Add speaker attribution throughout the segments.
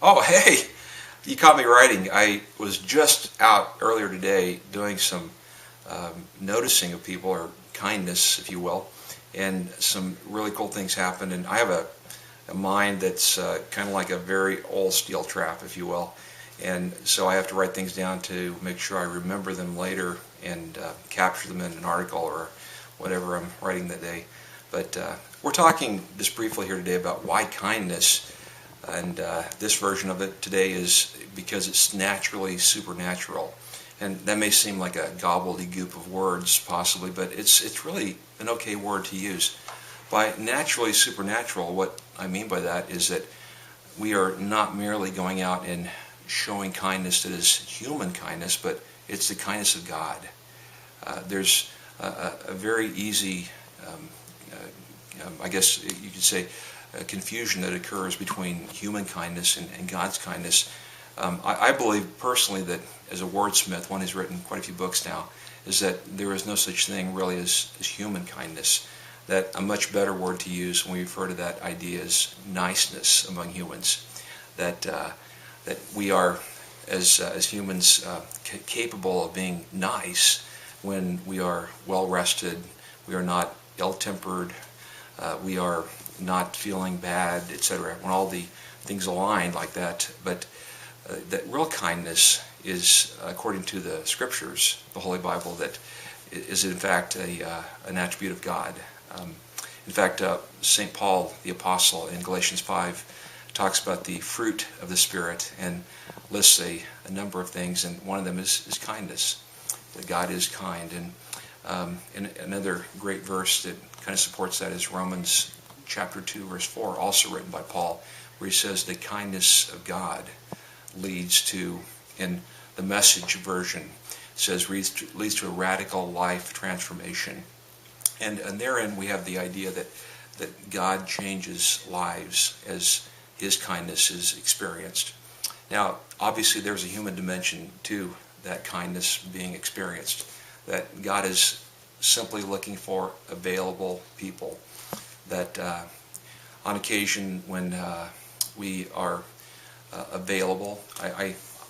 Speaker 1: Oh, hey, you caught me writing. I was just out earlier today doing some noticing of people, or kindness, if you will, and some really cool things happened. And I have a mind that's kind of like a very old steel trap, if you will. And so I have to write things down to make sure I remember them later and capture them in an article or whatever I'm writing that day. But we're talking just briefly here today about why kindness. And this version of it today is because it's naturally supernatural. And that may seem like a gobbledygook of words, possibly, but it's really an okay word to use. By naturally supernatural, what I mean by that is that we are not merely going out and showing kindness that is human kindness, but it's the kindness of God. There's a very easy, I guess you could say, a confusion that occurs between human kindness and God's kindness. I believe personally that as a wordsmith, one who's written quite a few books now, is that there is no such thing really as human kindness. That a much better word to use when we refer to that idea is niceness among humans. That we are, as humans, capable of being nice when we are well rested, we are not ill-tempered, we are not feeling bad, etc. When all the things align like that. But that real kindness is, according to the Scriptures, the Holy Bible, that is in fact an attribute of God. In fact, St. Paul, the Apostle, in Galatians 5, talks about the fruit of the Spirit and lists a number of things, and one of them is kindness, that God is kind. And another great verse that kind of supports that is Romans chapter 2, verse 4, also written by Paul, where he says the kindness of God leads to, in the Message version, says leads to a radical life transformation. And therein we have the idea that God changes lives as His kindness is experienced. Now, obviously there's a human dimension to that kindness being experienced, that God is simply looking for available people. That on occasion when we are available,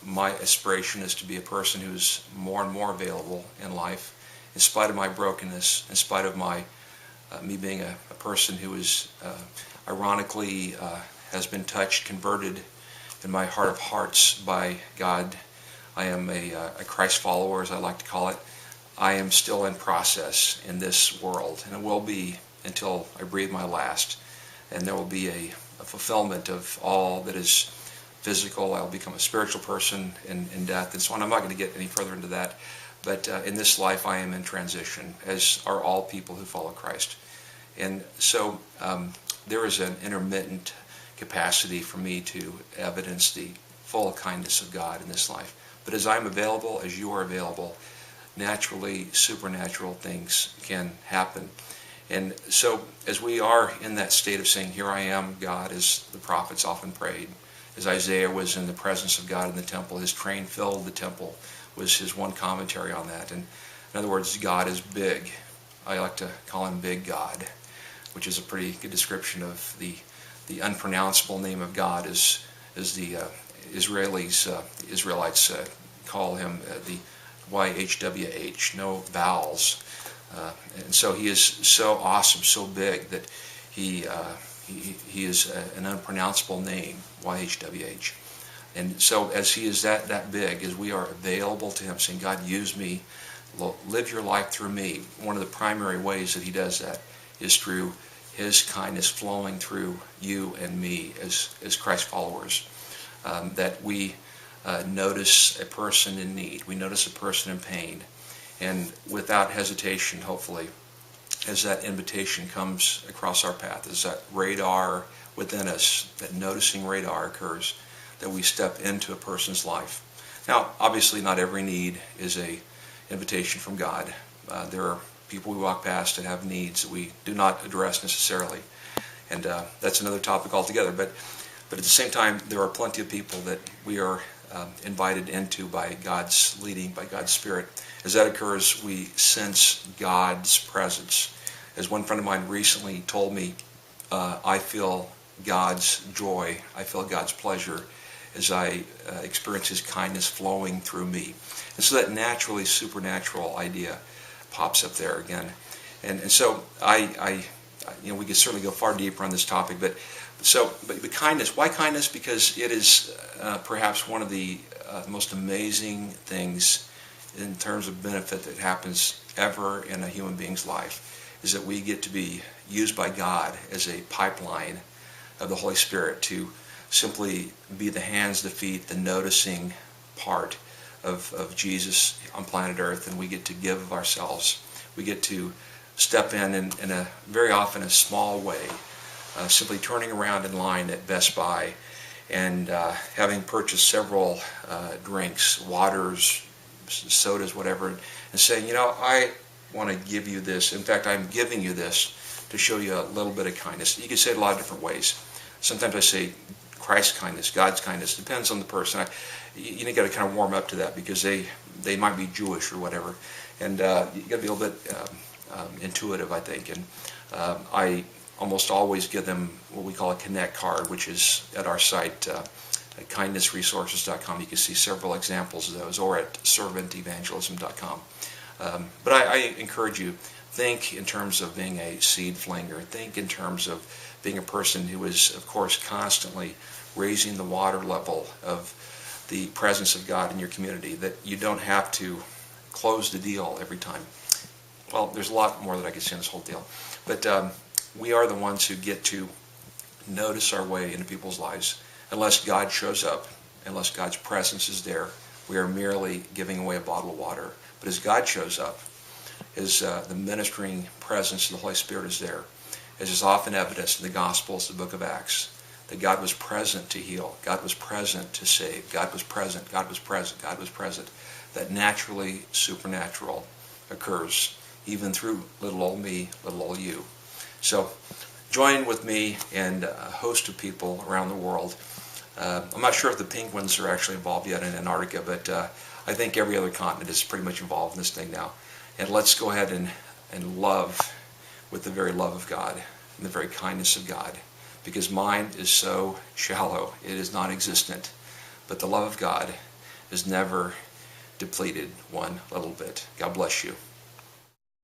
Speaker 1: my aspiration is to be a person who's more and more available in life, in spite of my brokenness, in spite of my me being a person who is ironically has been touched, converted in my heart of hearts by God. I am a Christ follower, as I like to call it. I am still in process in this world, and it will be until I breathe my last. And there will be a fulfillment of all that is physical. I'll become a spiritual person in death and so on. I'm not going to get any further into that. But in this life I am in transition, as are all people who follow Christ. And so there is an intermittent capacity for me to evidence the full kindness of God in this life. But as I'm available, as you are available, naturally supernatural things can happen. And so as we are in that state of saying, here I am, God, as the prophets often prayed, as Isaiah was in the presence of God in the temple, his train filled the temple, was his one commentary on that. And in other words, God is big. I like to call him Big God, which is a pretty good description of the unpronounceable name of God, as the Israelites call him the YHWH, no vowels. And so he is so awesome, so big, that he is an unpronounceable name, YHWH. And so as he is that big, as we are available to him, saying, God, use me, live your life through me, one of the primary ways that he does that is through his kindness flowing through you and me as Christ followers. That we notice a person in need, we notice a person in pain, and without hesitation, hopefully, as that invitation comes across our path, as that radar within us, that noticing radar occurs, that we step into a person's life. Now, obviously not every need is a invitation from God. There are people we walk past that have needs that we do not address necessarily. And that's another topic altogether. But at the same time, there are plenty of people that we are invited into by God's leading, by God's Spirit. As that occurs, we sense God's presence. As one friend of mine recently told me, I feel God's joy, I feel God's pleasure as I experience His kindness flowing through me. And so that naturally supernatural idea pops up there again. And so we could certainly go far deeper on this topic, but kindness. Why kindness? Because it is perhaps one of the most amazing things in terms of benefit that happens ever in a human being's life, is that we get to be used by God as a pipeline of the Holy Spirit to simply be the hands, the feet, the noticing part of Jesus on planet Earth, and we get to give of ourselves. We get to step in a very often a small way, simply turning around in line at Best Buy and having purchased several drinks, waters, sodas, whatever, and saying, I want to give you this. In fact, I'm giving you this to show you a little bit of kindness. You can say it a lot of different ways. Sometimes I say Christ's kindness, God's kindness. Depends on the person. You got to kind of warm up to that because they might be Jewish or whatever, and you got to be a little bit intuitive, I think. And I almost always give them what we call a Connect card, which is at our site, kindnessresources.com. You can see several examples of those, or at servantevangelism.com. But I encourage you, think in terms of being a seed flinger. Think in terms of being a person who is, of course, constantly raising the water level of the presence of God in your community, that you don't have to close the deal every time. Well, there's a lot more that I could say in this whole deal. But we are the ones who get to notice our way into people's lives. Unless God shows up, unless God's presence is there, we are merely giving away a bottle of water. But as God shows up, as the ministering presence of the Holy Spirit is there, as is often evidenced in the Gospels, the book of Acts, that God was present to heal, God was present to save, God was present, God was present, God was present, that naturally supernatural occurs, even through little old me, little old you. So join with me and a host of people around the world. I'm not sure if the penguins are actually involved yet in Antarctica, but I think every other continent is pretty much involved in this thing now. And let's go ahead and love with the very love of God and the very kindness of God, because mine is so shallow, it is non-existent. But the love of God is never depleted one little bit. God bless you.